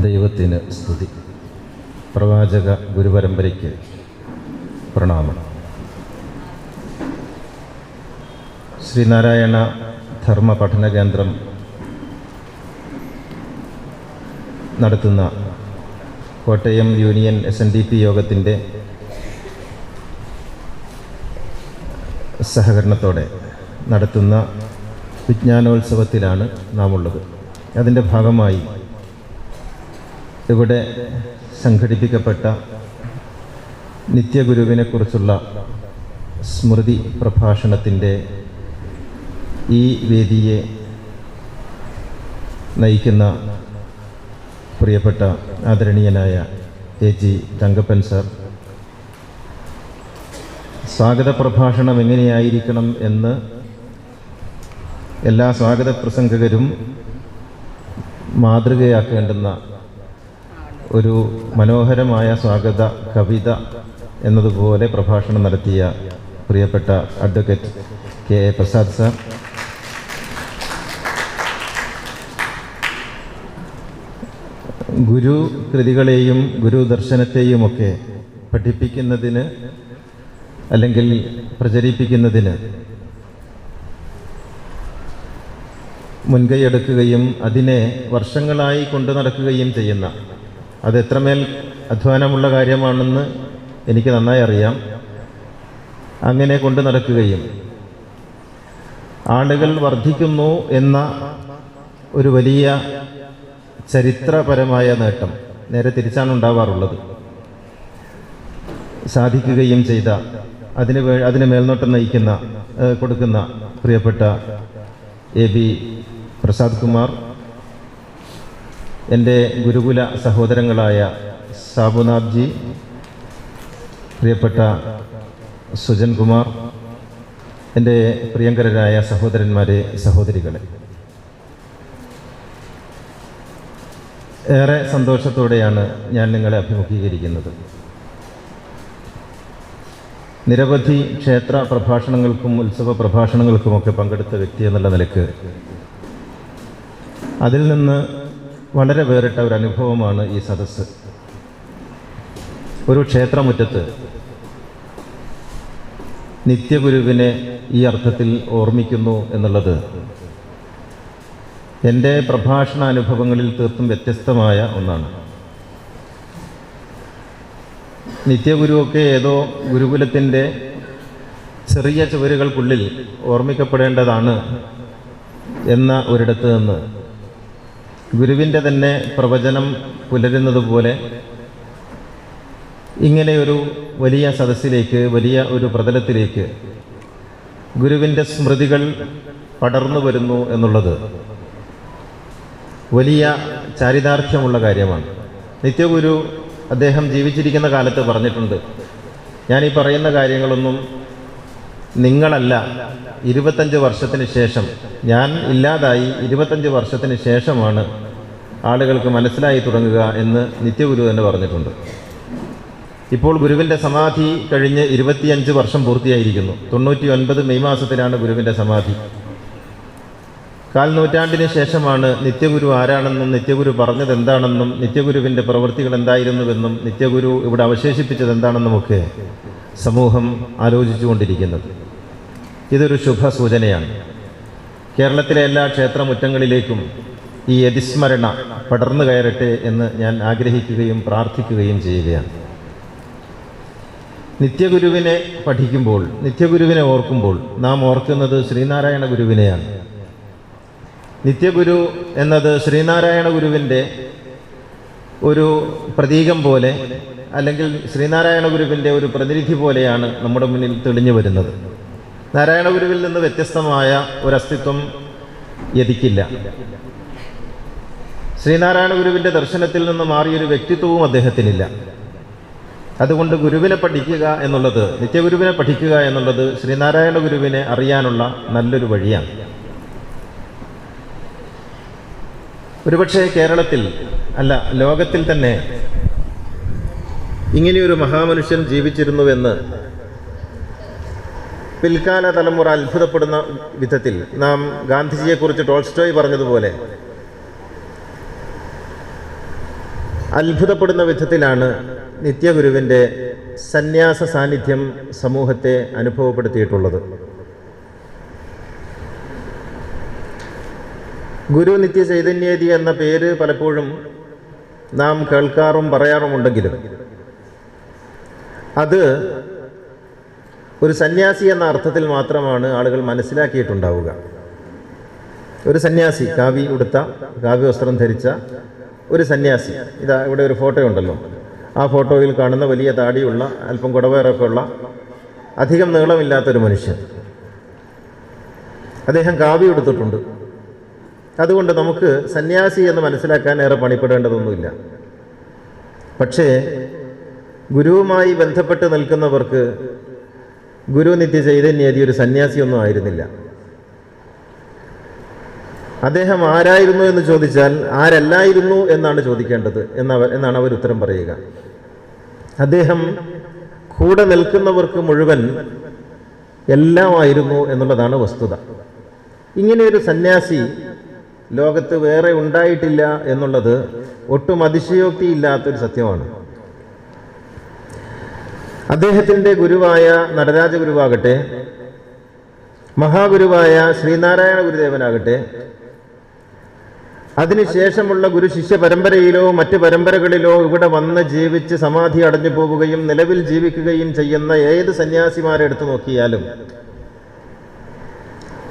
ദൈവത്തിന് സ്തുതി. പ്രവാചക ഗുരുപരമ്പരയ്ക്ക് പ്രണാമം. ശ്രീനാരായണ ധർമ്മ പഠന കേന്ദ്രം നടത്തുന്ന കോട്ടയം യൂണിയൻ SNDP യോഗത്തിൻ്റെ സഹകരണത്തോടെ നടത്തുന്ന വിജ്ഞാനോത്സവത്തിലാണ് നാം ഉള്ളത്. അതിൻ്റെ ഭാഗമായി ഇവിടെ സംഘടിപ്പിക്കപ്പെട്ട നിത്യഗുരുവിനെക്കുറിച്ചുള്ള സ്മൃതി പ്രഭാഷണത്തിൻ്റെ ഈ വേദിയെ നയിക്കുന്ന പ്രിയപ്പെട്ട ആദരണീയനായ AG തങ്കപ്പൻ സാർ, സ്വാഗത പ്രഭാഷണം എങ്ങനെയായിരിക്കണം എന്ന് എല്ലാ സ്വാഗത പ്രസംഗകരും മാതൃകയാക്കേണ്ടുന്ന ഒരു മനോഹരമായ സ്വാഗത കവിത എന്നതുപോലെ പ്രഭാഷണം നടത്തിയ പ്രിയപ്പെട്ട അഡ്വക്കേറ്റ് KA പ്രസാദ് സാർ, ഗുരു കൃതികളെയും ഗുരു ദർശനത്തെയുമൊക്കെ പഠിപ്പിക്കുന്നതിന് അല്ലെങ്കിൽ പ്രചരിപ്പിക്കുന്നതിന് മുൻകൈയെടുക്കുകയും അതിനെ വർഷങ്ങളായി കൊണ്ടു നടക്കുകയും ചെയ്യുന്ന, അത് എത്രമേൽ അധ്വാനമുള്ള കാര്യമാണെന്ന് എനിക്ക് നന്നായി അറിയാം. അങ്ങനെ കൊണ്ടു നടക്കുകയും ആളുകൾ വർദ്ധിക്കുന്നു എന്ന ഒരു വലിയ ചരിത്രപരമായ നേട്ടം, നേരെ തിരിച്ചാണ് ഉണ്ടാവാറുള്ളത്, സാധിക്കുകയും ചെയ്ത, അതിന് മേൽനോട്ടം നയിക്കുന്ന കൊടുക്കുന്ന പ്രിയപ്പെട്ട AB പ്രസാദ് കുമാർ, എൻ്റെ ഗുരുകുല സഹോദരങ്ങളായ സാബുനാഥ് ജി, പ്രിയപ്പെട്ട സുജൻ കുമാർ, എൻ്റെ പ്രിയങ്കരരായ സഹോദരന്മാരെ, സഹോദരികളെ, ഏറെ സന്തോഷത്തോടെയാണ് ഞാൻ നിങ്ങളെ അഭിമുഖീകരിക്കുന്നത്. നിരവധി ക്ഷേത്ര പ്രഭാഷണങ്ങൾക്കും ഉത്സവ പ്രഭാഷണങ്ങൾക്കുമൊക്കെ പങ്കെടുത്ത വ്യക്തി എന്നുള്ള നിലക്ക് അതിൽ നിന്ന് വളരെ വേറിട്ട ഒരു അനുഭവമാണ് ഈ സദസ്സ്. ഒരു ക്ഷേത്രമുറ്റത്ത് നിത്യഗുരുവിനെ ഈ അർത്ഥത്തിൽ ഓർമ്മിക്കുന്നു എന്നുള്ളത് എൻ്റെ പ്രഭാഷണ അനുഭവങ്ങളിൽ തീർത്തും വ്യത്യസ്തമായ ഒന്നാണ്. നിത്യഗുരുവൊക്കെ ഏതോ ഗുരുകുലത്തിൻ്റെ ചെറിയ ചുവരുകൾക്കുള്ളിൽ ഓർമ്മിക്കപ്പെടേണ്ടതാണ് എന്ന ഒരിടത്ത് നിന്ന് ഗുരുവിൻ്റെ തന്നെ പ്രവചനം പുലരുന്നത് പോലെ ഇങ്ങനെയൊരു വലിയ സദസ്സിലേക്ക്, വലിയ ഒരു പ്രതലത്തിലേക്ക് ഗുരുവിൻ്റെ സ്മൃതികൾ പടർന്നു വരുന്നു എന്നുള്ളത് വലിയ ചാരിതാർത്ഥ്യമുള്ള കാര്യമാണ്. നിത്യഗുരു അദ്ദേഹം ജീവിച്ചിരിക്കുന്ന കാലത്ത് പറഞ്ഞിട്ടുണ്ട്, ഞാനീ പറയുന്ന കാര്യങ്ങളൊന്നും നിങ്ങളല്ല 25 വർഷത്തിന് ശേഷം, ഞാൻ ഇല്ലാതായി 25 വർഷത്തിന് ശേഷമാണ് ആളുകൾക്ക് മനസ്സിലായി തുടങ്ങുക എന്ന് നിത്യഗുരു തന്നെ പറഞ്ഞിട്ടുണ്ട്. ഇപ്പോൾ ഗുരുവിൻ്റെ സമാധി കഴിഞ്ഞ് 25 വർഷം പൂർത്തിയായിരിക്കുന്നു. 99 മെയ് മാസത്തിലാണ് ഗുരുവിൻ്റെ സമാധി. 4 നൂറ്റാണ്ടിന് ശേഷമാണ് നിത്യഗുരു ആരാണെന്നും നിത്യഗുരു പറഞ്ഞത് എന്താണെന്നും നിത്യഗുരുവിൻ്റെ പ്രവൃത്തികൾ എന്തായിരുന്നുവെന്നും നിത്യഗുരു ഇവിടെ അവശേഷിപ്പിച്ചത് എന്താണെന്നുമൊക്കെ സമൂഹം ആലോചിച്ചുകൊണ്ടിരിക്കുന്നത്. ഇതൊരു ശുഭസൂചനയാണ്. കേരളത്തിലെ എല്ലാ ക്ഷേത്രമുറ്റങ്ങളിലേക്കും ഈ യതിസ്മരണ പടർന്നു കയറട്ടെ എന്ന് ഞാൻ ആഗ്രഹിക്കുകയും പ്രാർത്ഥിക്കുകയും ചെയ്യുകയാണ്. നിത്യഗുരുവിനെ പഠിക്കുമ്പോൾ, നിത്യഗുരുവിനെ ഓർക്കുമ്പോൾ നാം ഓർക്കുന്നത് ശ്രീനാരായണ ഗുരുവിനെയാണ്. നിത്യഗുരു എന്നത് ശ്രീനാരായണ ഗുരുവിൻ്റെ ഒരു പ്രതീകം പോലെ, അല്ലെങ്കിൽ ശ്രീനാരായണ ഗുരുവിൻ്റെ ഒരു പ്രതിനിധി പോലെയാണ് നമ്മുടെ മുന്നിൽ തെളിഞ്ഞു വരുന്നത്. നാരായണ ഗുരുവിൽ നിന്ന് വ്യത്യസ്തമായ ഒരസ്തിത്വം യതിക്കില്ല. ശ്രീനാരായണ ഗുരുവിൻ്റെ ദർശനത്തിൽ നിന്ന് മാറിയൊരു വ്യക്തിത്വവും അദ്ദേഹത്തിനില്ല. അതുകൊണ്ട് ഗുരുവിനെ പഠിക്കുക എന്നുള്ളത്, നിത്യഗുരുവിനെ പഠിക്കുക എന്നുള്ളത് ശ്രീനാരായണ ഗുരുവിനെ അറിയാനുള്ള നല്ലൊരു വഴിയാണ്. ഒരുപക്ഷെ കേരളത്തിൽ അല്ല, ലോകത്തിൽ തന്നെ ഇങ്ങനെയൊരു മഹാമനുഷ്യൻ ജീവിച്ചിരുന്നുവെന്ന് പിൽക്കാല തലമുറ അത്ഭുതപ്പെടുന്ന വിധത്തിൽ നാം ഗാന്ധിജിയെക്കുറിച്ച് ടോൾസ്റ്റോയ് പറഞ്ഞതുപോലെ അത്ഭുതപ്പെടുന്ന വിധത്തിലാണ് നിത്യഗുരുവിൻ്റെ സന്യാസ സാന്നിധ്യം സമൂഹത്തെ അനുഭവപ്പെടുത്തിയിട്ടുള്ളത്. ഗുരു നിത്യ ചൈതന്യേതി എന്ന പേര് പലപ്പോഴും നാം കേൾക്കാറും പറയാറുമുണ്ടെങ്കിലും അത് ഒരു സന്യാസി എന്ന അർത്ഥത്തിൽ മാത്രമാണ് ആളുകൾ മനസ്സിലാക്കിയിട്ടുണ്ടാവുക. ഒരു സന്യാസി, കാവി ഉടുത്ത, കാവ്യ വസ്ത്രം ധരിച്ച ഒരു സന്യാസി. ഇതാ ഇവിടെ ഒരു ഫോട്ടോ ഉണ്ടല്ലോ. ആ ഫോട്ടോയിൽ കാണുന്ന വലിയ താടിയുള്ള, അല്പം കുടവേറൊക്കെ ഉള്ള, അധികം നീളമില്ലാത്തൊരു മനുഷ്യൻ. അദ്ദേഹം കാവി ഉടുത്തിട്ടുണ്ട്. അതുകൊണ്ട് നമുക്ക് സന്യാസി എന്ന് മനസ്സിലാക്കാൻ ഏറെ പണിപ്പെടേണ്ടതൊന്നുമില്ല. പക്ഷേ ഗുരുവുമായി ബന്ധപ്പെട്ട് നിൽക്കുന്നവർക്ക് ഗുരു നിത്യ ചൈതന്യേതി ഒരു സന്യാസിയൊന്നും ആയിരുന്നില്ല. അദ്ദേഹം ആരായിരുന്നു എന്ന് ചോദിച്ചാൽ ആരല്ലായിരുന്നു എന്നാണ് ചോദിക്കേണ്ടത് എന്നാണ് അവർ ഉത്തരം പറയുക. അദ്ദേഹം കൂടെ നിൽക്കുന്നവർക്ക് മുഴുവൻ എല്ലാമായിരുന്നു എന്നുള്ളതാണ് വസ്തുത. ഇങ്ങനെയൊരു സന്യാസി ലോകത്ത് വേറെ ഉണ്ടായിട്ടില്ല എന്നുള്ളത് ഒട്ടും അതിശയോക്തിയില്ലാത്തൊരു സത്യമാണ്. അദ്ദേഹത്തിൻ്റെ ഗുരുവായ നടരാജ ഗുരുവാകട്ടെ, മഹാഗുരുവായ ശ്രീനാരായണ ഗുരുദേവനാകട്ടെ, അതിനുശേഷമുള്ള ഗുരു ശിഷ്യ പരമ്പരയിലോ മറ്റ് പരമ്പരകളിലോ ഇവിടെ വന്ന് ജീവിച്ച് സമാധി അടഞ്ഞു പോവുകയും നിലവിൽ ജീവിക്കുകയും ചെയ്യുന്ന ഏത് സന്യാസിമാരെ എടുത്തു നോക്കിയാലും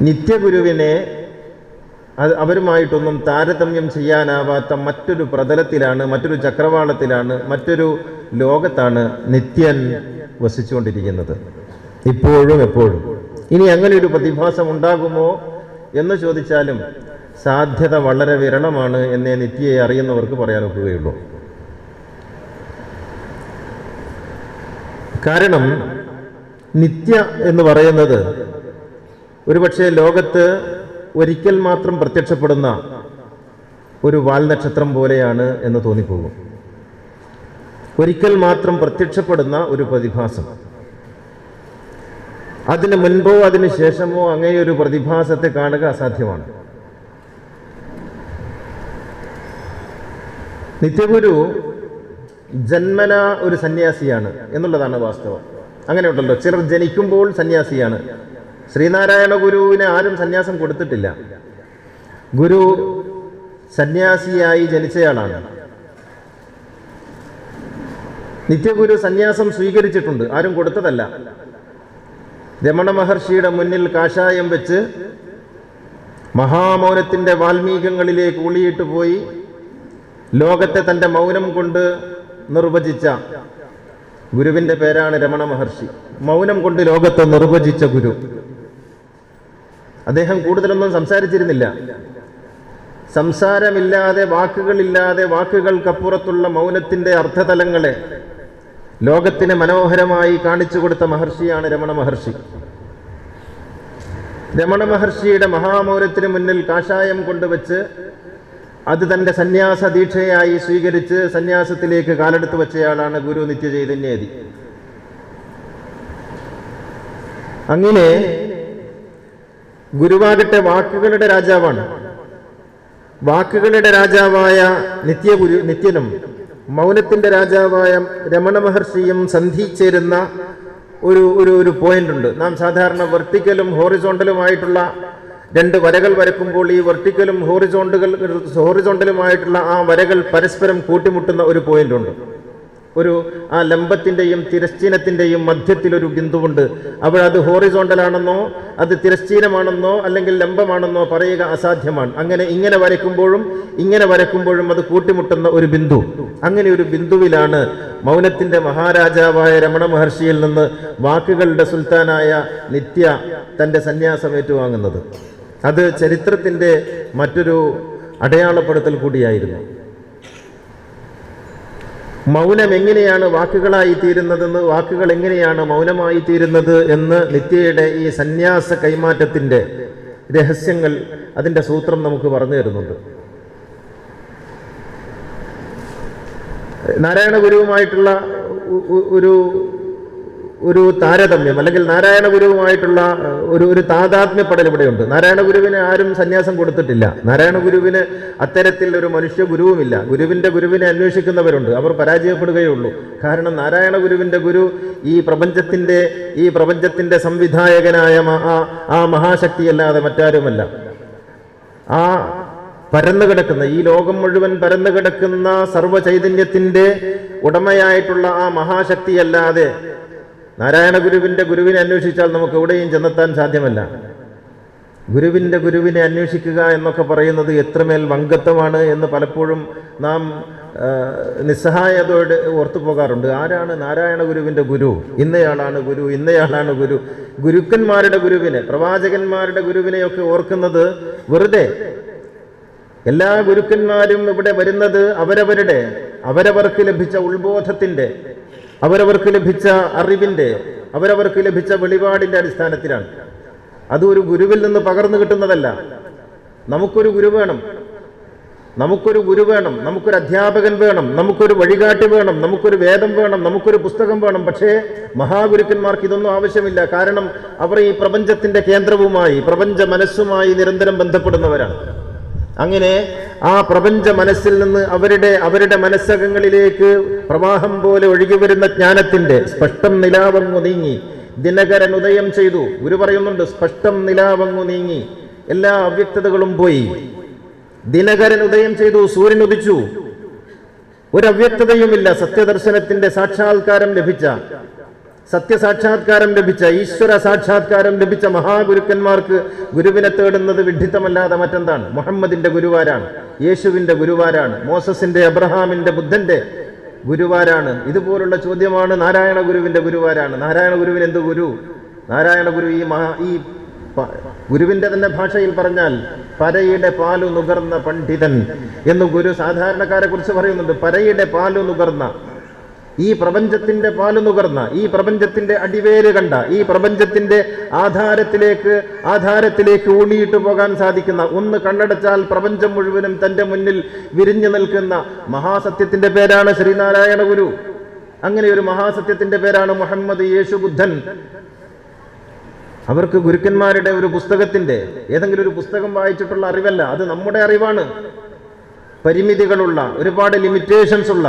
നിത്യഗുരുവിനെ അവരുമായിട്ടൊന്നും താരതമ്യം ചെയ്യാനാവാത്ത മറ്റൊരു പ്രതലത്തിലാണ്, മറ്റൊരു ചക്രവാളത്തിലാണ്, മറ്റൊരു ലോകത്താണ് നിത്യൻ വസിച്ചുകൊണ്ടിരിക്കുന്നത്, ഇപ്പോഴും എപ്പോഴും. ഇനി അങ്ങനെ ഒരു പ്രതിഭാസം ഉണ്ടാകുമോ എന്ന് ചോദിച്ചാലും സാധ്യത വളരെ വിരളമാണ് എന്നേ നിത്യയെ അറിയുന്നവർക്ക് പറയാനൊക്കുകയുള്ളൂ. കാരണം നിത്യ എന്ന് പറയുന്നത് ഒരുപക്ഷെ ലോകത്ത് ഒരിക്കൽ മാത്രം പ്രത്യക്ഷപ്പെടുന്ന ഒരു വാൽനക്ഷത്രം പോലെയാണ് എന്ന് തോന്നിപ്പോകും. ഒരിക്കൽ മാത്രം പ്രത്യക്ഷപ്പെടുന്ന ഒരു പ്രതിഭാസം. അതിന് മുൻപോ അതിന് ശേഷമോ അങ്ങനെ ഒരു പ്രതിഭാസത്തെ കാണുക അസാധ്യമാണ്. നിത്യഗുരു ജന്മന ഒരു സന്യാസിയാണ് എന്നുള്ളതാണ് വാസ്തവം. അങ്ങനെ ഉണ്ടല്ലോ, ചിലർ ജനിക്കുമ്പോൾ സന്യാസിയാണ്. ശ്രീനാരായണ ഗുരുവിന് ആരും സന്യാസം കൊടുത്തിട്ടില്ല. ഗുരു സന്യാസിയായി ജനിച്ചയാളാണ്. നിത്യഗുരു സന്യാസം സ്വീകരിച്ചിട്ടുണ്ട്, ആരും കൊടുത്തതല്ല. രമണ മഹർഷിയുടെ മുന്നിൽ കാഷായം വെച്ച് മഹാമൗനത്തിൻ്റെ വാൽമീകങ്ങളിലേക്ക് ഉളിയിട്ട് പോയി ലോകത്തെ തൻ്റെ മൗനം കൊണ്ട് നിർവചിച്ച ഗുരുവിൻ്റെ പേരാണ് രമണ മഹർഷി. മൗനം കൊണ്ട് ലോകത്തെ നിർവചിച്ച ഗുരു. അദ്ദേഹം കൂടുതലൊന്നും സംസാരിച്ചിരുന്നില്ല. സംസാരമില്ലാതെ, വാക്കുകളില്ലാതെ, വാക്കുകൾക്കപ്പുറത്തുള്ള മൗനത്തിൻ്റെ അർത്ഥതലങ്ങളെ ലോകത്തിന് മനോഹരമായി കാണിച്ചു കൊടുത്ത മഹർഷിയാണ് രമണ മഹർഷി. രമണ മഹർഷിയുടെ മഹാമൗനത്തിന് മുന്നിൽ കാഷായം കൊണ്ടുവച്ച് അത് തൻ്റെ സന്യാസ ദീക്ഷയായി സ്വീകരിച്ച് സന്യാസത്തിലേക്ക് കാലെടുത്ത് വെച്ചയാളാണ് ഗുരു നിത്യചൈതന്യേതി. അങ്ങനെ ഗുരുവാകട്ടെ വാക്കുകളുടെ രാജാവാണ്. വാക്കുകളുടെ രാജാവായ നിത്യനും മൗനത്തിൻ്റെ രാജാവായ രമണ മഹർഷിയും സന്ധിച്ചേരുന്ന ഒരു പോയിന്റ് ഉണ്ട്. നാം സാധാരണ വെർട്ടിക്കലും ഹോറിസോണ്ടലുമായിട്ടുള്ള രണ്ട് വരകൾ വരക്കുമ്പോൾ ഈ വെർട്ടിക്കലും ഹോറിസോണ്ടലുമായിട്ടുള്ള ആ വരകൾ പരസ്പരം കൂട്ടിമുട്ടുന്ന ഒരു പോയിന്റ് ഉണ്ട്. ആ ലംബത്തിൻ്റെയും തിരശ്ചീനത്തിൻ്റെയും മധ്യത്തിലൊരു ബിന്ദുവുണ്ട്. അവിടെ അത് ഹോറിസോണ്ടലാണെന്നോ അത് തിരശ്ചീനമാണെന്നോ അല്ലെങ്കിൽ ലംബമാണെന്നോ പറയുക അസാധ്യമാണ്. ഇങ്ങനെ വരക്കുമ്പോഴും അത് കൂട്ടിമുട്ടുന്ന ഒരു ബിന്ദു. അങ്ങനെ ഒരു ബിന്ദുവിലാണ് മൗനത്തിൻ്റെ മഹാരാജാവായ രമണ മഹർഷിയിൽ നിന്ന് വാക്കുകളുടെ സുൽത്താനായ നിത്യ തൻ്റെ സന്യാസം ഏറ്റുവാങ്ങുന്നത്. അത് ചരിത്രത്തിൻ്റെ മറ്റൊരു അടയാളപ്പെടുത്തൽ കൂടിയായിരുന്നു. മൗനം എങ്ങനെയാണ് വാക്കുകളായി തീരുന്നതെന്ന്, വാക്കുകൾ എങ്ങനെയാണ് മൗനമായി തീരുന്നത് എന്ന് നിത്യയുടെ ഈ സന്യാസ കൈമാറ്റത്തിൻ്റെ രഹസ്യങ്ങൾ, അതിൻ്റെ സൂത്രം നമുക്ക് പറഞ്ഞു തരുന്നുണ്ട്. നാരായണ ഗുരുവുമായിട്ടുള്ള ഒരു താരതമ്യം അല്ലെങ്കിൽ നാരായണ ഗുരുവുമായിട്ടുള്ള ഒരു താതാത്മ്യപ്പെടൽ ഇവിടെയുണ്ട്. നാരായണ ഗുരുവിന് ആരും സന്യാസം കൊടുത്തിട്ടില്ല. നാരായണ ഗുരുവിന് അത്തരത്തിൽ ഒരു മനുഷ്യ ഗുരുവുമില്ല. ഗുരുവിനെ അന്വേഷിക്കുന്നവരുണ്ട്, അവർ പരാജയപ്പെടുകയുള്ളൂ. കാരണം നാരായണ ഗുരുവിൻ്റെ ഗുരു ഈ പ്രപഞ്ചത്തിൻ്റെ സംവിധായകനായ ആ മഹാശക്തിയല്ലാതെ മറ്റാരുമല്ല. ആ പരന്നുകിടക്കുന്ന, ഈ ലോകം മുഴുവൻ പരന്നുകിടക്കുന്ന സർവ്വചൈതന്യത്തിൻ്റെ ഉടമയായിട്ടുള്ള ആ മഹാശക്തിയല്ലാതെ നാരായണ ഗുരുവിനെ അന്വേഷിച്ചാൽ നമുക്ക് എവിടെയും ചെന്നെത്താൻ സാധ്യമല്ല. ഗുരുവിനെ അന്വേഷിക്കുക എന്നൊക്കെ പറയുന്നത് എത്രമേൽ വങ്കത്വമാണ് എന്ന് പലപ്പോഴും നാം നിസ്സഹായതയോടെ ഓർത്തു പോകാറുണ്ട്. ആരാണ് നാരായണ ഗുരുവിൻ്റെ ഗുരു? ഇന്നയാളാണ് ഗുരു. ഗുരുക്കന്മാരുടെ ഗുരുവിനെ, പ്രവാചകന്മാരുടെ ഗുരുവിനെയൊക്കെ ഓർക്കുന്നത് വെറുതെ. എല്ലാ ഗുരുക്കന്മാരും ഇവിടെ വരുന്നത് അവരവർക്ക് ലഭിച്ച ഉത്ബോധത്തിൻ്റെ, അവരവർക്ക് ലഭിച്ച അറിവിൻ്റെ, അവരവർക്ക് ലഭിച്ച വെളിപാടിൻ്റെ അടിസ്ഥാനത്തിലാണ്. അത് ഒരു ഗുരുവിൽ നിന്ന് പകർന്നു കിട്ടുന്നതല്ല. നമുക്കൊരു ഗുരു വേണം, നമുക്കൊരു അധ്യാപകൻ വേണം, നമുക്കൊരു വഴികാട്ടി വേണം, നമുക്കൊരു വേദം വേണം, നമുക്കൊരു പുസ്തകം വേണം. പക്ഷേ മഹാഗുരുക്കന്മാർക്ക് ഇതൊന്നും ആവശ്യമില്ല. കാരണം അവർ ഈ പ്രപഞ്ചത്തിൻ്റെ കേന്ദ്രവുമായി, പ്രപഞ്ച മനസ്സുമായി നിരന്തരം ബന്ധപ്പെടുന്നവരാണ്. അങ്ങനെ ആ പ്രപഞ്ച മനസ്സിൽ നിന്ന് അവരുടെ മനസ്സകങ്ങളിലേക്ക് പ്രവാഹം പോലെ ഒഴുകി വരുന്ന ജ്ഞാനത്തിന്റെ സ്പഷ്ടം നിലാവങ്ങു നീങ്ങി ദിനകരൻ ഉദയം ചെയ്തു. ഗുരു പറയുന്നുണ്ട്, സ്പഷ്ടം നിലാവങ്ങു നീങ്ങി, എല്ലാ അവ്യക്തതകളും പോയി. ദിനകരൻ ഉദയം ചെയ്തു, സൂര്യൻ ഉദിച്ചു. ഒരു അവ്യക്തതയുമില്ല. സത്യദർശനത്തിന്റെ സത്യസാക്ഷാത്കാരം ലഭിച്ച ഈശ്വര സാക്ഷാത്കാരം ലഭിച്ച മഹാഗുരുക്കന്മാർക്ക് ഗുരുവിനെ തേടുന്നത് വിഡ്ഢിത്തമല്ലാതെ മറ്റെന്താണ്? മുഹമ്മദിന്റെ ഗുരുവാരാണ്, യേശുവിന്റെ ഗുരുവാരാണ്, മോസസിന്റെ, അബ്രഹാമിന്റെ, ബുദ്ധന്റെ ഗുരുവാരാണ്. ഇതുപോലുള്ള ചോദ്യമാണ് നാരായണ ഗുരുവിന്റെ ഗുരുവാരാണ്. നാരായണ ഗുരുവിന് എന്ത് ഗുരു? നാരായണ ഗുരു ഈ ഗുരുവിന്റെ തന്നെ ഭാഷയിൽ പറഞ്ഞാൽ പരയുടെ പാലു നുകർന്ന പണ്ഡിതൻ എന്ന് ഗുരു സാധാരണക്കാരെ കുറിച്ച് പറയുന്നുണ്ട്. പരയുടെ പാലു നുകർന്ന, ഈ പ്രപഞ്ചത്തിന്റെ പാലു നുകർന്ന, ഈ പ്രപഞ്ചത്തിന്റെ അടിവേര് കണ്ട, ഈ പ്രപഞ്ചത്തിന്റെ ആധാരത്തിലേക്ക് ഊണിയിട്ട് പോകാൻ സാധിക്കുന്ന, ഒന്ന് കണ്ണടച്ചാൽ പ്രപഞ്ചം മുഴുവനും തന്റെ മുന്നിൽ വിരിഞ്ഞു നിൽക്കുന്ന മഹാസത്യത്തിന്റെ പേരാണ് ശ്രീനാരായണ ഗുരു. അങ്ങനെ ഒരു മഹാസത്യത്തിന്റെ പേരാണ് മുഹമ്മദ്, യേശു, ബുദ്ധൻ. അവർക്ക് ഗുരുക്കന്മാരുടെ ഒരു പുസ്തകത്തിന്റെ, ഏതെങ്കിലും ഒരു പുസ്തകം വായിച്ചിട്ടുള്ള അറിവല്ല, അത് നമ്മുടെ അറിവാണ്. പരിമിതികളുള്ള, ഒരുപാട് ലിമിറ്റേഷൻസ് ഉള്ള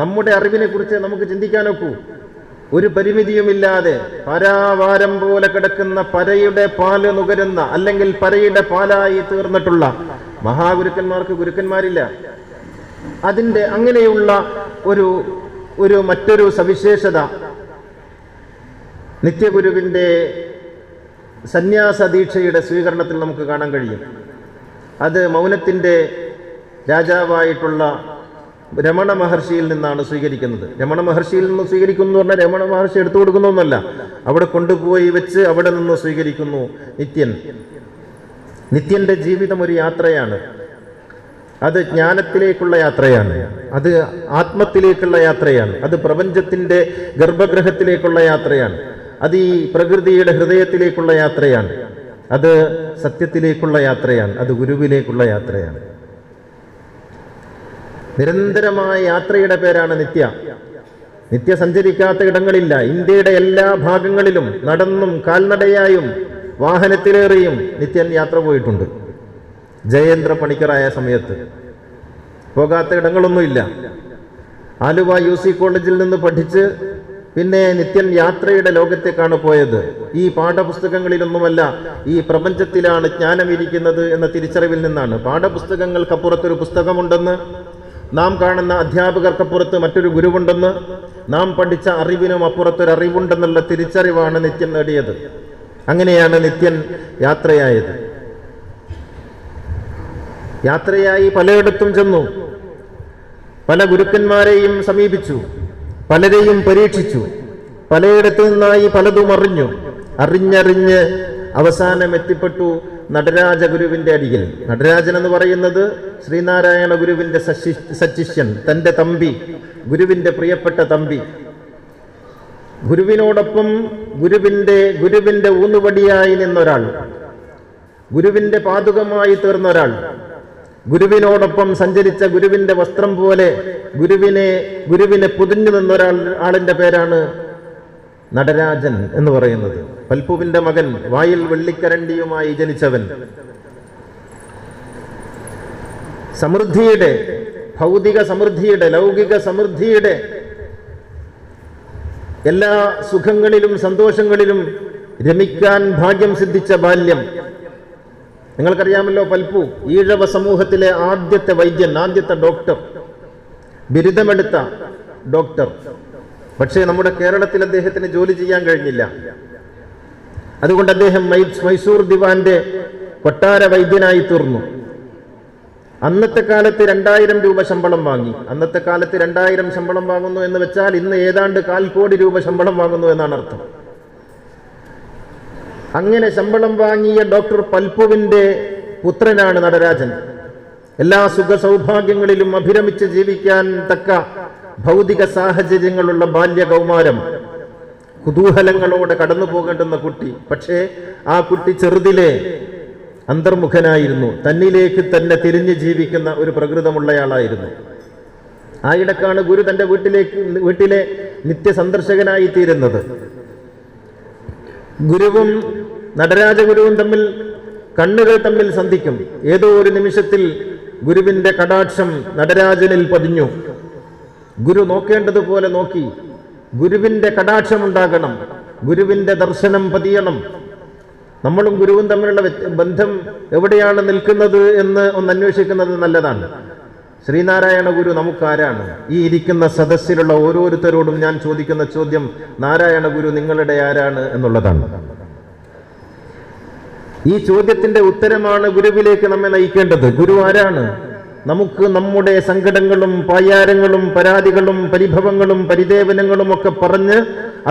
നമ്മുടെ അറിവിനെ കുറിച്ച് നമുക്ക് ചിന്തിക്കാനൊക്കൂ. ഒരു പരിമിതിയുമില്ലാതെ പരാവാരം പോലെ കിടക്കുന്ന പരയുടെ പാല് നുകരുന്ന, അല്ലെങ്കിൽ പരയുടെ പാലായി തീർന്നിട്ടുള്ള മഹാഗുരുക്കന്മാർക്ക് ഗുരുക്കന്മാരില്ല. അതിൻ്റെ അങ്ങനെയുള്ള ഒരു മറ്റൊരു സവിശേഷത നിത്യഗുരുവിൻ്റെ സന്യാസ ദീക്ഷയുടെ സ്വീകരണത്തിൽ നമുക്ക് കാണാൻ കഴിയും. അത് മൗനത്തിൻ്റെ രാജാവായിട്ടുള്ള രമണ മഹർഷിയിൽ നിന്നാണ് സ്വീകരിക്കുന്നത്. രമണ മഹർഷിയിൽ നിന്ന് സ്വീകരിക്കുന്നു എന്ന് പറഞ്ഞാൽ രമണ മഹർഷി എടുത്തു കൊടുക്കുന്നൊന്നല്ല, അവിടെ കൊണ്ടുപോയി വെച്ച് അവിടെ നിന്ന് സ്വീകരിക്കുന്നു. നിത്യന്റെ ജീവിതം ഒരു യാത്രയാണ്. അത് ജ്ഞാനത്തിലേക്കുള്ള യാത്രയാണ്, അത് ആത്മത്തിലേക്കുള്ള യാത്രയാണ്, അത് പ്രപഞ്ചത്തിന്റെ ഗർഭഗൃഹത്തിലേക്കുള്ള യാത്രയാണ്, അത് ഈ പ്രകൃതിയുടെ ഹൃദയത്തിലേക്കുള്ള യാത്രയാണ്, അത് സത്യത്തിലേക്കുള്ള യാത്രയാണ്, അത് ഗുരുവിലേക്കുള്ള യാത്രയാണ്. നിരന്തരമായ യാത്രയുടെ പേരാണ് നിത്യ സഞ്ചരിക്കാത്ത ഇടങ്ങളില്ല. ഇന്ത്യയുടെ എല്ലാ ഭാഗങ്ങളിലും നടന്നും കാൽനടയായും വാഹനത്തിലേറിയും നിത്യൻ യാത്ര പോയിട്ടുണ്ട്. ജയേന്ദ്ര പണിക്കറായ സമയത്ത് പോകാത്ത ഇടങ്ങളൊന്നുമില്ല. ആലുവ UC കോളേജിൽ നിന്ന് പഠിച്ച് പിന്നെ നിത്യൻ യാത്രയുടെ ലോകത്തേക്കാണ് പോയത്. ഈ പാഠപുസ്തകങ്ങളിലൊന്നുമല്ല, ഈ പ്രപഞ്ചത്തിലാണ് ജ്ഞാനം ഇരിക്കുന്നത് എന്ന തിരിച്ചറിവിൽ നിന്നാണ്. പാഠപുസ്തകങ്ങൾക്കപ്പുറത്തൊരു പുസ്തകമുണ്ടെന്ന്, നാം കാണുന്ന അധ്യാപകർക്കപ്പുറത്ത് മറ്റൊരു ഗുരുവുണ്ടെന്ന്, നാം പഠിച്ച അറിവിനും അപ്പുറത്തൊരു അറിവുണ്ടെന്നുള്ള തിരിച്ചറിവാണ് നിത്യൻ നേടിയത്. അങ്ങനെയാണ് നിത്യൻ യാത്രയായത്. യാത്രയായി പലയിടത്തും ചെന്നു, പല ഗുരുക്കന്മാരെയും സമീപിച്ചു, പലരെയും പരീക്ഷിച്ചു, പലയിടത്തു നിന്നായി പലതും അറിഞ്ഞ് അവസാനം എത്തിപ്പെട്ടു നടരാജ ഗുരുവിന്റെ അരികിൽ. നടരാജൻ എന്ന് പറയുന്നത് ശ്രീനാരായണ ഗുരുവിന്റെ സശിഷ്യൻ, തൻ്റെ തമ്പി, ഗുരുവിന്റെ പ്രിയപ്പെട്ട തമ്പി. ഗുരുവിനോടൊപ്പം ഗുരുവിന്റെ ഊന്നുവടിയായി നിന്നൊരാൾ, ഗുരുവിന്റെ പാതുകമായി തീർന്നൊരാൾ, ഗുരുവിനോടൊപ്പം സഞ്ചരിച്ച, ഗുരുവിന്റെ വസ്ത്രം പോലെ ഗുരുവിനെ പൊതിഞ്ഞു നിന്നൊരാളിന്റെ പേരാണ് നടരാജൻ എന്ന് പറയുന്നത്. പൽപ്പുവിന്റെ മകൻ, വായിൽ വെള്ളിക്കരണ്ടിയുമായി ജനിച്ചവൻ, സമൃദ്ധിയുടെ, ഭൗതിക സമൃദ്ധിയുടെ, ലൗകിക സമൃദ്ധിയുടെ എല്ലാ സുഖങ്ങളിലും സന്തോഷങ്ങളിലും രമിക്കാൻ ഭാഗ്യം സിദ്ധിച്ച ബാല്യം. നിങ്ങൾക്കറിയാമല്ലോ, പൽപ്പു ഈഴവ സമൂഹത്തിലെ ആദ്യത്തെ വൈദ്യൻ, ആദ്യത്തെ ഡോക്ടർ, ബിരുദമെടുത്ത ഡോക്ടർ. പക്ഷേ നമ്മുടെ കേരളത്തിൽ അദ്ദേഹത്തിന് ജോലി ചെയ്യാൻ കഴിഞ്ഞില്ല. അതുകൊണ്ട് അദ്ദേഹം മൈസൂർ ദിവാന്റെ കൊട്ടാര വൈദ്യനായി തീർന്നു. അന്നത്തെ കാലത്ത് 2000 രൂപ ശമ്പളം വാങ്ങി. അന്നത്തെ കാലത്ത് 2000 ശമ്പളം വാങ്ങുന്നു എന്ന് വെച്ചാൽ ഇന്ന് ഏതാണ്ട് 1/4 കോടി രൂപ ശമ്പളം വാങ്ങുന്നു എന്നാണ് അർത്ഥം. അങ്ങനെ ശമ്പളം വാങ്ങിയ ഡോക്ടർ പൽപ്പുവിന്റെ പുത്രനാണ് നടരാജൻ. എല്ലാ സുഖ സൗഭാഗ്യങ്ങളിലും അഭിരമിച്ച് ജീവിക്കാൻ തക്ക ഭൗതിക സാഹചര്യങ്ങളുള്ള ബാല്യകൗമാരം, കുതൂഹലങ്ങളോടെ കടന്നു പോകേണ്ടുന്ന കുട്ടി. പക്ഷേ ആ കുട്ടി ചെറുതിലെ അന്തർമുഖനായിരുന്നു, തന്നിലേക്ക് തന്നെ തിരിഞ്ഞു ജീവിക്കുന്ന ഒരു പ്രകൃതമുള്ളയാളായിരുന്നു. ആയിടക്കാണ് ഗുരു തൻ്റെ വീട്ടിലെ നിത്യസന്ദർശകനായി തീരുന്നത്. ഗുരുവും നടരാജഗുരുവും തമ്മിൽ കണ്ണുകൾ തമ്മിൽ സന്ധിക്കും. ഏതോ ഒരു നിമിഷത്തിൽ ഗുരുവിന്റെ കടാക്ഷം നടരാജനിൽ പതിഞ്ഞു. ഗുരു നോക്കേണ്ടതുപോലെ നോക്കി. ഗുരുവിന്റെ കടാക്ഷമുണ്ടാകണം, ഗുരുവിന്റെ ദർശനം പതിയണം. നമ്മളും ഗുരുവും തമ്മിലുള്ള ബന്ധം എവിടെയാണ് നിൽക്കുന്നത് എന്ന് ഒന്ന് അന്വേഷിക്കുന്നത് നല്ലതാണ്. ശ്രീനാരായണ ഗുരു നമുക്കാരാണ്? ഈ ഇരിക്കുന്ന സദസ്സിലുള്ള ഓരോരുത്തരോടും ഞാൻ ചോദിക്കുന്ന ചോദ്യം, നാരായണ ഗുരു നിങ്ങളുടെ ആരാണ് എന്നുള്ളതാണ്. ഈ ചോദ്യത്തിന്റെ ഉത്തരമാണ് ഗുരുവിലേക്ക് നമ്മെ നയിക്കേണ്ടത്. ഗുരു ആരാണ്? നമുക്ക് നമ്മുടെ സങ്കടങ്ങളും പായാരങ്ങളും പരാതികളും പരിഭവങ്ങളും പരിദേവനങ്ങളും ഒക്കെ പറഞ്ഞ്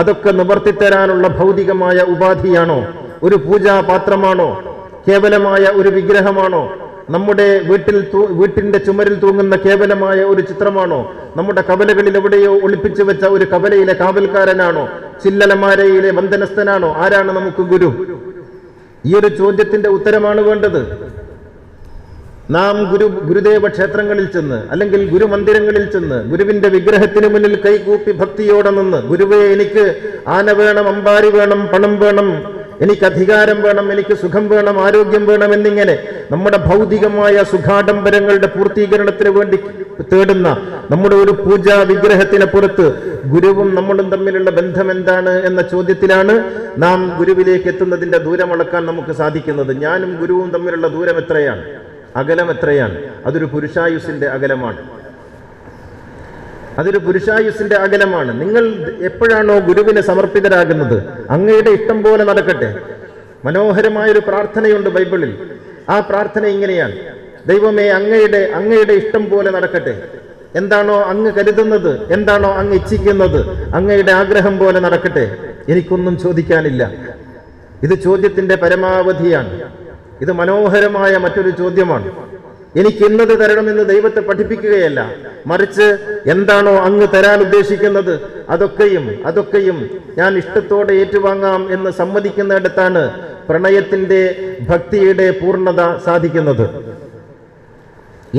അതൊക്കെ നിവർത്തിത്തരാനുള്ള ഭൗതികമായ ഉപാധിയാണോ? ഒരു പൂജാപാത്രമാണോ? കേവലമായ ഒരു വിഗ്രഹമാണോ? നമ്മുടെ വീട്ടിന്റെ ചുമരിൽ തൂങ്ങുന്ന കേവലമായ ഒരു ചിത്രമാണോ? നമ്മുടെ കവലകളിൽ എവിടെയോ ഒളിപ്പിച്ചു വെച്ച ഒരു കവലയിലെ കാവൽക്കാരനാണോ? ചില്ലലമാരയിലെ വന്ദനസ്ഥനാണോ? ആരാണ് നമുക്ക് ഗുരു? ഈ ഒരു ചോദ്യത്തിന്റെ ഉത്തരമാണ് വേണ്ടത്. നാം ഗുരുദേവ ക്ഷേത്രങ്ങളിൽ ചെന്ന് അല്ലെങ്കിൽ ഗുരുമന്ദിരങ്ങളിൽ ചെന്ന് ഗുരുവിന്റെ വിഗ്രഹത്തിന് മുന്നിൽ കൈകൂപ്പി ഭക്തിയോടെ നിന്ന്, ഗുരുവേ എനിക്ക് ആന വേണം, അമ്പാരി വേണം, പണം വേണം, എനിക്ക് അധികാരം വേണം, എനിക്ക് സുഖം വേണം, ആരോഗ്യം വേണം എന്നിങ്ങനെ നമ്മുടെ ഭൗതികമായ സുഖാഡംബരങ്ങളുടെ പൂർത്തീകരണത്തിന് വേണ്ടി തേടുന്ന നമ്മുടെ ഒരു പൂജാ വിഗ്രഹത്തിന് പുറത്ത് ഗുരുവും നമ്മളും തമ്മിലുള്ള ബന്ധം എന്താണ് എന്ന ചോദ്യത്തിലാണ് നാം ഗുരുവിലേക്ക് എത്തുന്നതിന്റെ ദൂരം അളക്കാൻ നമുക്ക് സാധിക്കുന്നത്. ഞാനും ഗുരുവും തമ്മിലുള്ള ദൂരം എത്രയാണ്? അകലം എത്രയാണ്? അതൊരു പുരുഷായുസിന്റെ അകലമാണ്. അതൊരു പുരുഷായുസിന്റെ അകലമാണ്. നിങ്ങൾ എപ്പോഴാണോ ഗുരുവിന് സമർപ്പിതരാകുന്നത്, അങ്ങയുടെ ഇഷ്ടം പോലെ നടക്കട്ടെ. മനോഹരമായൊരു പ്രാർത്ഥനയുണ്ട് ബൈബിളിൽ. ആ പ്രാർത്ഥന ഇങ്ങനെയാണ്: ദൈവമേ, അങ്ങയുടെ ഇഷ്ടം പോലെ നടക്കട്ടെ. എന്താണോ അങ്ങ് കരുതുന്നത്, എന്താണോ അങ്ങ് ഇച്ഛിക്കുന്നത്, അങ്ങയുടെ ആഗ്രഹം പോലെ നടക്കട്ടെ. എനിക്കൊന്നും ചോദിക്കാനില്ല. ഇത് ചോദ്യത്തിന്റെ പരമാവധിയാണ്. ഇത് മനോഹരമായ മറ്റൊരു ചോദ്യമാണ്. എനിക്ക് ഇന്നത് തരണമെന്ന് ദൈവത്തെ പഠിപ്പിക്കുകയല്ല, മറിച്ച് എന്താണോ അങ്ങ് തരാൻ ഉദ്ദേശിക്കുന്നത് അതൊക്കെയും ഞാൻ ഇഷ്ടത്തോടെ ഏറ്റുവാങ്ങാം എന്ന് സമ്മതിക്കുന്നിടത്താണ് പ്രണയത്തിന്റെ, ഭക്തിയുടെ പൂർണ്ണത സാധിക്കുന്നത്.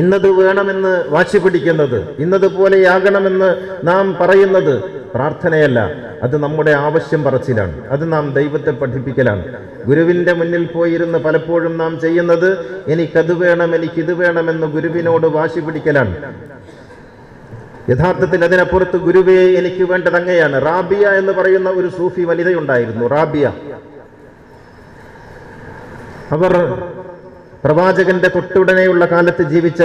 ഇന്നത് വേണമെന്ന് വാശി പിടിക്കുന്നത്, ഇന്നതുപോലെയാകണമെന്ന് നാം പറയുന്നത് പ്രാർത്ഥനയല്ല, അത് നമ്മുടെ ആവശ്യം പറച്ചിലാണ്. അത് നാം ദൈവത്തെ പഠിപ്പിക്കലാണ്. ഗുരുവിന്റെ മുന്നിൽ പോയിരുന്ന് പലപ്പോഴും നാം ചെയ്യുന്നത് എനിക്കത് വേണം, എനിക്കിത് വേണമെന്ന് ഗുരുവിനോട് വാശി പിടിക്കലാണ്. യഥാർത്ഥത്തിൽ അതിനപ്പുറത്ത് ഗുരുവേ, എനിക്ക് വേണ്ടത് അങ്ങയാണ്. റാബിയ എന്ന് പറയുന്ന ഒരു സൂഫി വനിതയുണ്ടായിരുന്നു. റാബിയ, അവർ പ്രവാചകന്റെ തൊട്ടുടനെയുള്ള കാലത്ത് ജീവിച്ച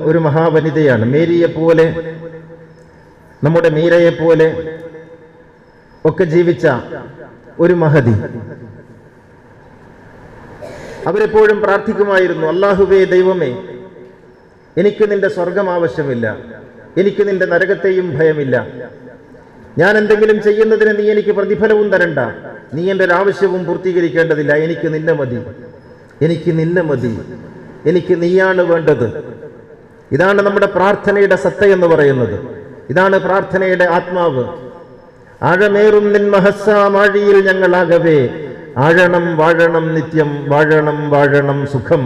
ഒരു മഹാവനിതയാണ്. മേരിയെ പോലെ, നമ്മുടെ മീരയെ പോലെ ഒക്കെ ജീവിച്ച ഒരു മഹതി. അവരെപ്പോഴും പ്രാർത്ഥിക്കുമായിരുന്നു, അല്ലാഹുവേ, ദൈവമേ, എനിക്ക് നിന്റെ സ്വർഗം ആവശ്യമില്ല, എനിക്ക് നിന്റെ നരകത്തെയും ഭയമില്ല. ഞാൻ എന്തെങ്കിലും ചെയ്യുന്നതിന് നീ എനിക്ക് പ്രതിഫലവും തരണ്ട, നീ എൻ്റെ ഒരാവശ്യവും പൂർത്തീകരിക്കേണ്ടതില്ല. എനിക്ക് നിന്നെ മതി, എനിക്ക് നിന്നെ മതി, എനിക്ക് നീയാണ് വേണ്ടത്. ഇതാണ് നമ്മുടെ പ്രാർത്ഥനയുടെ സത്ത എന്ന് പറയുന്നത്. ഇതാണ് പ്രാർത്ഥനയുടെ ആത്മാവ്. ആഴമേറും നിൻ മഹസ്സാമാഴിയിൽ ഞങ്ങളാകവേ, ആഴണം വാഴണം നിത്യം, വാഴണം വാഴണം സുഖം.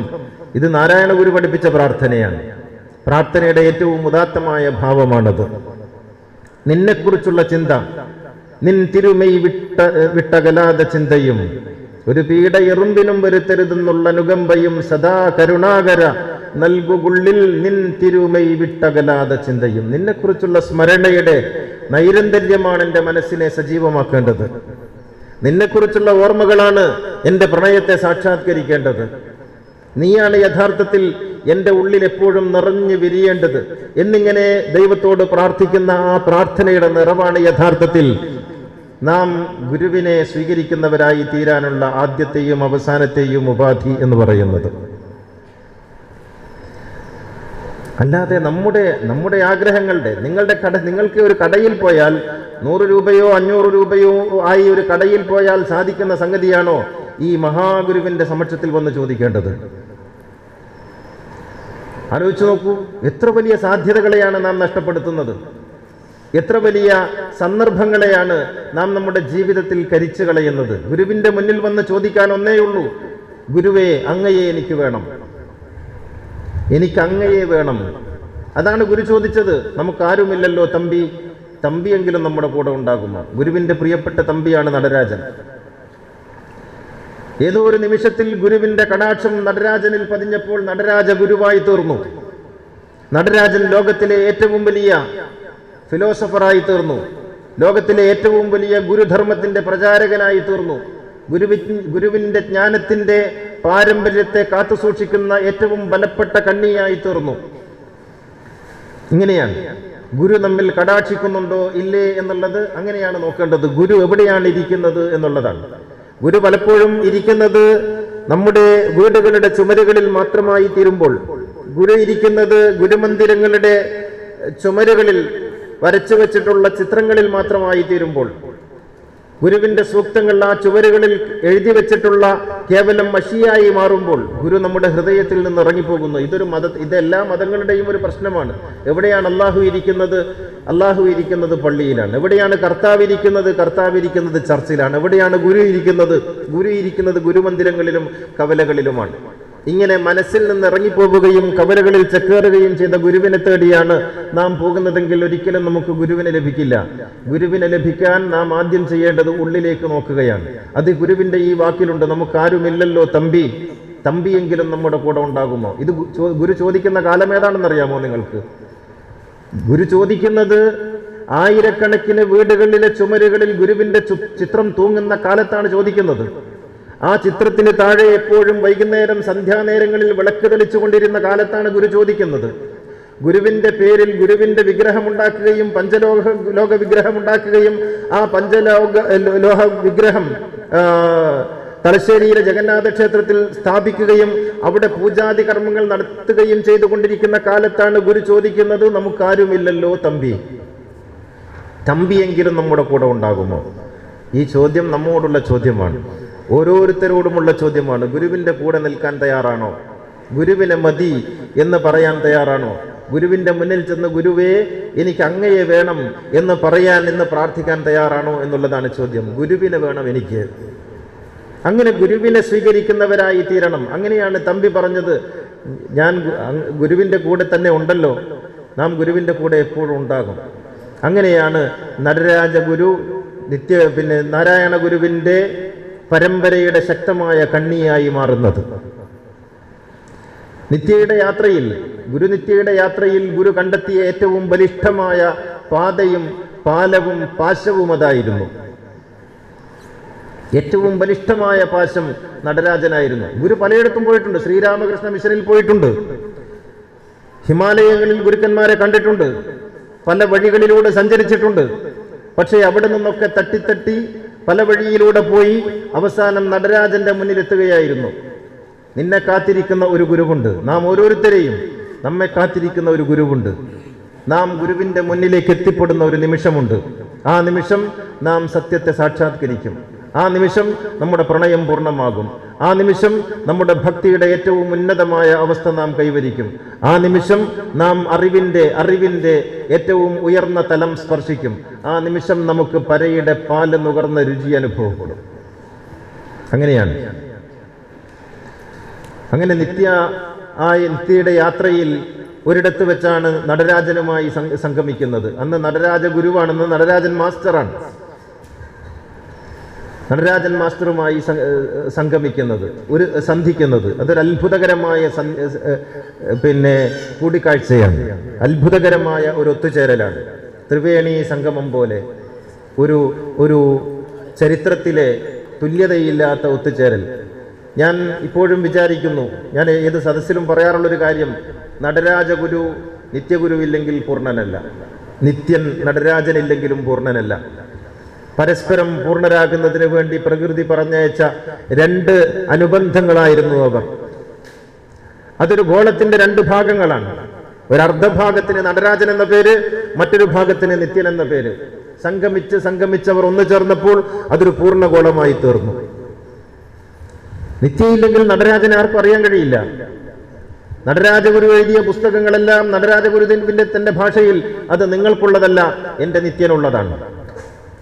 ഇത് നാരായണ ഗുരു പഠിപ്പിച്ച പ്രാർത്ഥനയാണ്. പ്രാർത്ഥനയുടെ ഏറ്റവും ഉദാത്തമായ ഭാവമാണത്. നിന്നെക്കുറിച്ചുള്ള ചിന്ത, നിൻ തിരുമൈ വിട്ടകലാത ചിന്തയും ഒരു പീഡ എറുമ്പിനും വരുത്തരുതെന്നുള്ള അനുകമ്പയും സദാ കരുണാകര നൽകുകുള്ളിൽ നിൻ തിരുമൈ വിട്ടകലാത ചിന്തയും. നിന്നെക്കുറിച്ചുള്ള സ്മരണയുടെ നൈരന്തര്യമാണ് എൻ്റെ മനസ്സിനെ സജീവമാക്കേണ്ടത്. നിന്നെക്കുറിച്ചുള്ള ഓർമ്മകളാണ് എൻ്റെ പ്രണയത്തെ സാക്ഷാത്കരിക്കേണ്ടത്. നീയാണ് യഥാർത്ഥത്തിൽ എൻ്റെ ഉള്ളിൽ എപ്പോഴും നിറഞ്ഞു വിരിയേണ്ടത് എന്നിങ്ങനെ ദൈവത്തോട് പ്രാർത്ഥിക്കുന്ന ആ പ്രാർത്ഥനയുടെ നിറവാണ് യഥാർത്ഥത്തിൽ നാം ഗുരുവിനെ സ്വീകരിക്കുന്നവരായി തീരാനുള്ള ആദ്യത്തെയും അവസാനത്തെയും ഉപാധി എന്ന് പറയുന്നത്. അല്ലാതെ നമ്മുടെ ആഗ്രഹങ്ങളുടെ നിങ്ങൾക്ക് ഒരു കടയിൽ പോയാൽ 100 രൂപയോ 500 രൂപയോ ആയി ഒരു കടയിൽ പോയാൽ സാധിക്കുന്ന സംഗതിയാണോ ഈ മഹാഗുരുവിന്റെ സമക്ഷത്തിൽ വന്ന് ചോദിക്കേണ്ടത്? ആലോചിച്ചു നോക്കൂ, എത്ര വലിയ സാധ്യതകളെയാണ് നാം നഷ്ടപ്പെടുത്തുന്നത്, എത്ര വലിയ സന്ദർഭങ്ങളെയാണ് നാം നമ്മുടെ ജീവിതത്തിൽ കരിച്ചു കളയുന്നത്. ഗുരുവിന്റെ മുന്നിൽ വന്ന് ചോദിക്കാൻ ഒന്നേയുള്ളൂ, ഗുരുവേ അങ്ങയെ എനിക്ക് വേണം, എനിക്ക് അങ്ങയെ വേണം. അതാണ് ഗുരു ചോദിച്ചത്. നമുക്കാരുമില്ലല്ലോ തമ്പി, തമ്പിയെങ്കിലും നമ്മുടെ കൂടെ ഉണ്ടാകുമോ? ഗുരുവിന്റെ പ്രിയപ്പെട്ട തമ്പിയാണ് നടരാജൻ. ഏതോ ഒരു നിമിഷത്തിൽ ഗുരുവിന്റെ കടാക്ഷം നടരാജനിൽ പതിഞ്ഞപ്പോൾ നടരാജ ഗുരുവായി തീർന്നു. നടരാജൻ ലോകത്തിലെ ഏറ്റവും വലിയ ഫിലോസഫറായി തീർന്നു. ലോകത്തിലെ ഏറ്റവും വലിയ ഗുരുധർമ്മത്തിന്റെ പ്രചാരകനായി തീർന്നു. ഗുരുവിന്റെ ജ്ഞാനത്തിന്റെ പാരമ്പര്യത്തെ കാത്തുസൂക്ഷിക്കുന്ന ഏറ്റവും ബലപ്പെട്ട കണ്ണിയായി തീർന്നു. ഇങ്ങനെയാണ് ഗുരു നമ്മിൽ കടാക്ഷിക്കുന്നുണ്ടോ ഇല്ലേ എന്നുള്ളത് അങ്ങനെയാണ് നോക്കേണ്ടത്. ഗുരു എവിടെയാണ് ഇരിക്കുന്നത് എന്നുള്ളതാണ്. ഗുരു പലപ്പോഴും ഇരിക്കുന്നത് നമ്മുടെ വീടുകളുടെ ചുമരുകളിൽ മാത്രമായി തീരുമ്പോൾ, ഗുരു ഇരിക്കുന്നത് ഗുരുമന്ദിരങ്ങളുടെ ചുമരുകളിൽ വരച്ചു വെച്ചിട്ടുള്ള ചിത്രങ്ങളിൽ മാത്രമായി തീരുമ്പോൾ, ഗുരുവിന്റെ സൂക്തങ്ങൾ ആ ചുവരുകളിൽ എഴുതി വെച്ചിട്ടുള്ള കേവലം മഷിയായി മാറുമ്പോൾ ഗുരു നമ്മുടെ ഹൃദയത്തിൽ നിന്ന് ഇറങ്ങിപ്പോകുന്നു. ഇതെല്ലാ മതങ്ങളുടെയും ഒരു പ്രശ്നമാണ്. എവിടെയാണ് അള്ളാഹു ഇരിക്കുന്നത്? അള്ളാഹു ഇരിക്കുന്നത് പള്ളിയിലാണ്. എവിടെയാണ് കർത്താവ് ഇരിക്കുന്നത്? കർത്താവ് ഇരിക്കുന്നത് ചർച്ചിലാണ്. എവിടെയാണ് ഗുരു ഇരിക്കുന്നത്? ഗുരു ഇരിക്കുന്നത് ഗുരുമന്ദിരങ്ങളിലും കവലകളിലുമാണ്. ഇങ്ങനെ മനസ്സിൽ നിന്ന് ഇറങ്ങിപ്പോവുകയും കവലകളിൽ ചെക്കേറുകയും ചെയ്ത ഗുരുവിനെ തേടിയാണ് നാം പോകുന്നതെങ്കിൽ ഒരിക്കലും നമുക്ക് ഗുരുവിനെ ലഭിക്കില്ല. ഗുരുവിനെ ലഭിക്കാൻ നാം ആദ്യം ചെയ്യേണ്ടത് ഉള്ളിലേക്ക് നോക്കുകയാണ്. അത് ഗുരുവിന്റെ ഈ വാക്കിലുണ്ട്, നമുക്കാരുമില്ലല്ലോ തമ്പി, തമ്പിയെങ്കിലും നമ്മുടെ കൂടെ ഉണ്ടാകുമോ? ഇത് ഗുരു ചോദിക്കുന്ന കാലം ഏതാണെന്നറിയാമോ നിങ്ങൾക്ക്? ഗുരു ചോദിക്കുന്നത് ആയിരക്കണക്കിന് വീടുകളിലെ ചുമരുകളിൽ ഗുരുവിന്റെ ചിത്രം തൂങ്ങുന്ന കാലത്താണ് ചോദിക്കുന്നത്. ആ ചിത്രത്തിന് താഴെ എപ്പോഴും വൈകുന്നേരം സന്ധ്യാനേരങ്ങളിൽ വിളക്ക് തെളിച്ചുകൊണ്ടിരുന്ന കാലത്താണ് ഗുരു ചോദിക്കുന്നത്. ഗുരുവിന്റെ പേരിൽ ഗുരുവിന്റെ വിഗ്രഹമുണ്ടാക്കുകയും ലോക വിഗ്രഹമുണ്ടാക്കുകയും ആ ലോഹ വിഗ്രഹം തലശ്ശേരിയിലെ ജഗന്നാഥ ക്ഷേത്രത്തിൽ സ്ഥാപിക്കുകയും അവിടെ പൂജാതി കർമ്മങ്ങൾ നടത്തുകയും ചെയ്തുകൊണ്ടിരിക്കുന്ന കാലത്താണ് ഗുരു ചോദിക്കുന്നത്, നമുക്കാരുമില്ലല്ലോ തമ്പി, തമ്പിയെങ്കിലും നമ്മുടെ കൂടെ ഉണ്ടാകുമോ? ഈ ചോദ്യം നമ്മോടുള്ള ചോദ്യമാണ്, ഓരോരുത്തരോടുമുള്ള ചോദ്യമാണ്. ഗുരുവിന്റെ കൂടെ നിൽക്കാൻ തയ്യാറാണോ? ഗുരുവിനെ മതി എന്ന് പറയാൻ തയ്യാറാണോ? ഗുരുവിന്റെ മുന്നിൽ ചെന്ന് ഗുരുവേ എനിക്ക് അങ്ങയെ വേണം എന്ന് പറയാൻ, എന്ന് പ്രാർത്ഥിക്കാൻ തയ്യാറാണോ എന്നുള്ളതാണ് ചോദ്യം. ഗുരുവിനെ വേണം എനിക്ക്. അങ്ങനെ ഗുരുവിനെ സ്വീകരിക്കുന്നവരായി തീരണം. അങ്ങനെയാണ് തമ്പി പറഞ്ഞത്, ഞാൻ ഗുരുവിന്റെ കൂടെ തന്നെ ഉണ്ടല്ലോ, നാം ഗുരുവിന്റെ കൂടെ എപ്പോഴും ഉണ്ടാകും. അങ്ങനെയാണ് നടരാജ ഗുരു നാരായണ ഗുരുവിന്റെ പരമ്പരയുടെ ശക്തമായ കണ്ണിയായി മാറുന്നത്. നിത്യയുടെ യാത്രയിൽ ഗുരു കണ്ടെത്തിയ ഏറ്റവും ബലിഷ്ഠമായ പാതയും പാലവും പാശവും അതായിരുന്നു. ഏറ്റവും ബലിഷ്ഠമായ പാശം നടരാജനായിരുന്നു. ഗുരു പലയിടത്തും പോയിട്ടുണ്ട്. ശ്രീരാമകൃഷ്ണ മിഷനിൽ പോയിട്ടുണ്ട്, ഹിമാലയങ്ങളിൽ ഗുരുക്കന്മാരെ കണ്ടിട്ടുണ്ട്, പല വഴികളിലൂടെ സഞ്ചരിച്ചിട്ടുണ്ട്. പക്ഷേ അവിടെ നിന്നൊക്കെ തട്ടി പല വഴിയിലൂടെ പോയി അവസാനം നടരാജന്റെ മുന്നിലെത്തുകയായിരുന്നു. നിന്നെ കാത്തിരിക്കുന്ന ഒരു ഗുരുവുണ്ട്, നാം ഓരോരുത്തരെയും നമ്മെ കാത്തിരിക്കുന്ന ഒരു ഗുരുവുണ്ട്. നാം ഗുരുവിന്റെ മുന്നിലേക്ക് എത്തിപ്പെടുന്ന ഒരു നിമിഷമുണ്ട്. ആ നിമിഷം നാം സത്യത്തെ സാക്ഷാത്കരിക്കും. ആ നിമിഷം നമ്മുടെ പ്രണയം പൂർണ്ണമാകും. ആ നിമിഷം നമ്മുടെ ഭക്തിയുടെ ഏറ്റവും ഉന്നതമായ അവസ്ഥ നാം കൈവരിക്കും. ആ നിമിഷം നാം അറിവിന്റെ ഏറ്റവും ഉയർന്ന തലം സ്പർശിക്കും. ആ നിമിഷം നമുക്ക് പരയുടെ പാല് നുകർന്ന രുചി അനുഭവപ്പെടും. അങ്ങനെയാണ്. അങ്ങനെ നിത്യയുടെ യാത്രയിൽ ഒരിടത്ത് വെച്ചാണ് നടരാജനുമായി സംഗമിക്കുന്നത്. അന്ന് നടരാജ ഗുരുവാണ്, നടരാജൻ മാസ്റ്ററാണ്. നടരാജൻ മാസ്റ്ററുമായി സംഗമിക്കുന്നത്, സന്ധിക്കുന്നത്, അതൊരു അത്ഭുതകരമായ കൂടിക്കാഴ്ചയാണ്, അത്ഭുതകരമായ ഒരു ഒത്തുചേരലാണ്. ത്രിവേണി സംഗമം പോലെ ഒരു ചരിത്രത്തിലെ തുല്യതയില്ലാത്ത ഒത്തുചേരൽ. ഞാൻ ഇപ്പോഴും വിചാരിക്കുന്നു, ഞാൻ ഏത് സദസ്സിലും പറയാറുള്ളൊരു കാര്യം, നടരാജഗുരു നിത്യഗുരുവില്ലെങ്കിൽ പൂർണ്ണനല്ല, നിത്യൻ നടരാജനില്ലെങ്കിലും പൂർണ്ണനല്ല. പരസ്പരം പൂർണ്ണരാകുന്നതിന് വേണ്ടി പ്രകൃതി പറഞ്ഞയച്ച രണ്ട് അനുബന്ധങ്ങളായിരുന്നു അവർ. അതൊരു ഗോളത്തിന്റെ രണ്ട് ഭാഗങ്ങളാണ്. ഒരർദ്ധഭാഗത്തിന് നടരാജൻ എന്ന പേര്, മറ്റൊരു ഭാഗത്തിന് നിത്യൻ എന്ന പേര്. സംഗമിച്ചവർ ഒന്നു ചേർന്നപ്പോൾ അതൊരു പൂർണ്ണഗോളമായി തീർന്നു. നിത്യയില്ലെങ്കിൽ നടരാജനെ ആർക്കും അറിയാൻ കഴിയില്ല. നടരാജഗുരു എഴുതിയ പുസ്തകങ്ങളെല്ലാം നടരാജഗുരുവിന്റെ തന്റെ ഭാഷയിൽ അത് നിങ്ങൾക്കുള്ളതല്ല, എന്റെ നിത്യനുള്ളതാണ്.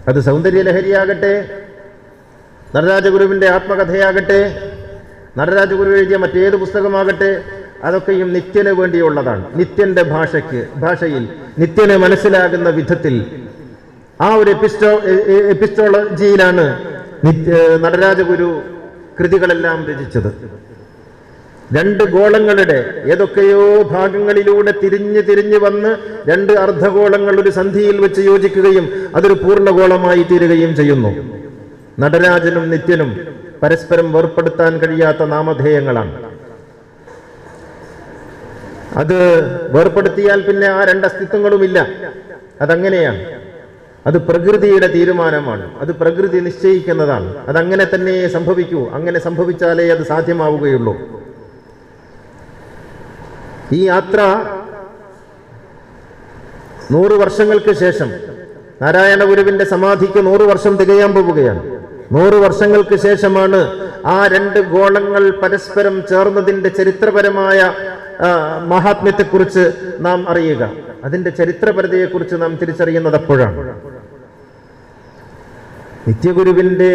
അത് സൗന്ദര്യലഹരിയാകട്ടെ, നടരാജഗുരുവിന്റെ ആത്മകഥയാകട്ടെ, നടരാജഗുരു എഴുതിയ മറ്റേത് പുസ്തകമാകട്ടെ, അതൊക്കെയും നിത്യന് വേണ്ടിയുള്ളതാണ്. നിത്യന്റെ ഭാഷയിൽ നിത്യന് മനസ്സിലാകുന്ന വിധത്തിൽ ആ ഒരു എപ്പിസ്റ്റോളജിയിലാണ് നടരാജഗുരു കൃതികളെല്ലാം രചിച്ചത്. രണ്ട് ഗോളങ്ങളുടെ ഏതൊക്കെയോ ഭാഗങ്ങളിലൂടെ തിരിഞ്ഞ് വന്ന് രണ്ട് അർദ്ധഗോളങ്ങൾ ഒരു സന്ധിയിൽ വെച്ച് യോജിക്കുകയും അതൊരു പൂർണ്ണഗോളമായി തീരുകയും ചെയ്യുന്നു. നടരാജനും നിത്യനും പരസ്പരം വേർപ്പെടുത്താൻ കഴിയാത്ത നാമധേയങ്ങളാണ്. അത് വേർപ്പെടുത്തിയാൽ പിന്നെ ആ രണ്ട് അസ്തിത്വങ്ങളുമില്ല. അതങ്ങനെയാണ്. അത് പ്രകൃതിയുടെ തീരുമാനമാണ്. അത് പ്രകൃതി നിശ്ചയിക്കുന്നതാണ്. അതങ്ങനെ തന്നെ സംഭവിക്കൂ. അങ്ങനെ സംഭവിച്ചാലേ അത് സാധ്യമാവുകയുള്ളൂ. ഈ യാത്ര 100 വർഷങ്ങൾക്ക് ശേഷം, നാരായണ ഗുരുവിന്റെ സമാധിക്ക് 100 വർഷം തികയാൻ പോവുകയാണ്. 100 വർഷങ്ങൾക്ക് ശേഷമാണ് ആ രണ്ട് ഗോളങ്ങൾ പരസ്പരം ചേർന്നതിന്റെ ചരിത്രപരമായ മഹാത്മ്യത്തെക്കുറിച്ച് നാം അറിയുക. അതിന്റെ ചരിത്രപരതയെക്കുറിച്ച് നാം തിരിച്ചറിയുന്നത് അപ്പോഴാണ്. നിത്യഗുരുവിന്റെ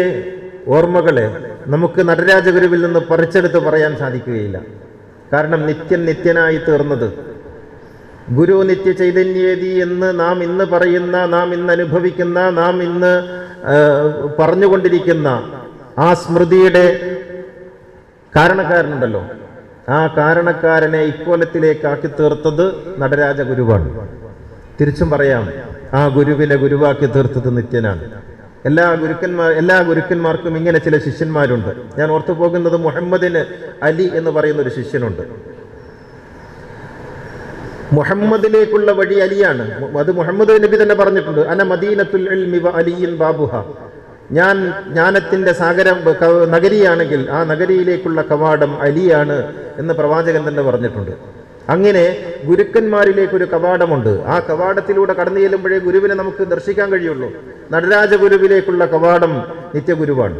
ഓർമ്മകളെ നമുക്ക് നടരാജഗുരുവിൽ നിന്ന് പറിച്ചെടുത്ത് പറയാൻ സാധിക്കുകയില്ല. കാരണം നിത്യനായി തീർന്നത്, ഗുരു നിത്യ ചൈതന്യേതി എന്ന് നാം ഇന്ന് പറയുന്ന, നാം ഇന്ന് അനുഭവിക്കുന്ന, നാം ഇന്ന് പറഞ്ഞുകൊണ്ടിരിക്കുന്ന ആ സ്മൃതിയുടെ കാരണക്കാരനുണ്ടല്ലോ, ആ കാരണക്കാരനെ ഇക്കോലത്തിലേക്ക് ആക്കി തീർത്തത് നടരാജഗുരുവാണ്. തിരിച്ചും പറയാം, ആ ഗുരുവിനെ ഗുരുവാക്കി തീർത്തത് നിത്യനാണ്. എല്ലാ ഗുരുക്കന്മാർക്കും ഇങ്ങനെ ചില ശിഷ്യന്മാരുണ്ട്. ഞാൻ ഓർത്തു പോകുന്നത് മുഹമ്മദിന് അലി എന്ന് പറയുന്ന ഒരു ശിഷ്യനുണ്ട്. മുഹമ്മദിലേക്കുള്ള വഴി അലിയാണ്. അത് മുഹമ്മദ് നബി തന്നെ പറഞ്ഞിട്ടുണ്ട്, അന മദീനത്തുൽ ഇൽമി വ അലിയിൻ ബാബുഹ. ഞാൻ ജ്ഞാനത്തിന്റെ നഗരിയാണെങ്കിൽ ആ നഗരിയിലേക്കുള്ള കവാടം അലിയാണ് എന്ന് പ്രവാചകൻ തന്നെ പറഞ്ഞിട്ടുണ്ട്. അങ്ങനെ ഗുരുക്കന്മാരിലേക്കൊരു കവാടമുണ്ട്. ആ കവാടത്തിലൂടെ കടന്നു ചെല്ലുമ്പോഴേ ഗുരുവിനെ നമുക്ക് ദർശിക്കാൻ കഴിയുള്ളൂ. നടരാജഗുരുവിലേക്കുള്ള കവാടം നിത്യഗുരുവാണ്.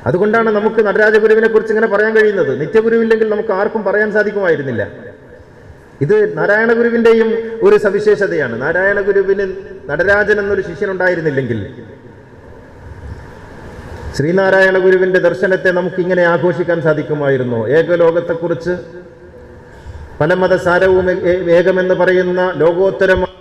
അതുകൊണ്ടാണ് നമുക്ക് നടരാജഗുരുവിനെ കുറിച്ച് ഇങ്ങനെ പറയാൻ കഴിയുന്നത്. നിത്യഗുരുവില്ലെങ്കിൽ നമുക്ക് ആർക്കും പറയാൻ സാധിക്കുമായിരുന്നില്ല. ഇത് നാരായണ ഗുരുവിന്റെയും ഒരു സവിശേഷതയാണ്. നാരായണ ഗുരുവിന് നടരാജൻ എന്നൊരു ശിഷ്യനുണ്ടായിരുന്നില്ലെങ്കിൽ ശ്രീനാരായണ ഗുരുവിന്റെ ദർശനത്തെ നമുക്ക് ഇങ്ങനെ ആഘോഷിക്കാൻ സാധിക്കുമായിരുന്നു. ഏകലോകത്തെക്കുറിച്ച് പല മതസാരവും ഏകമെന്ന് പറയുന്ന ലോകോത്തരമായ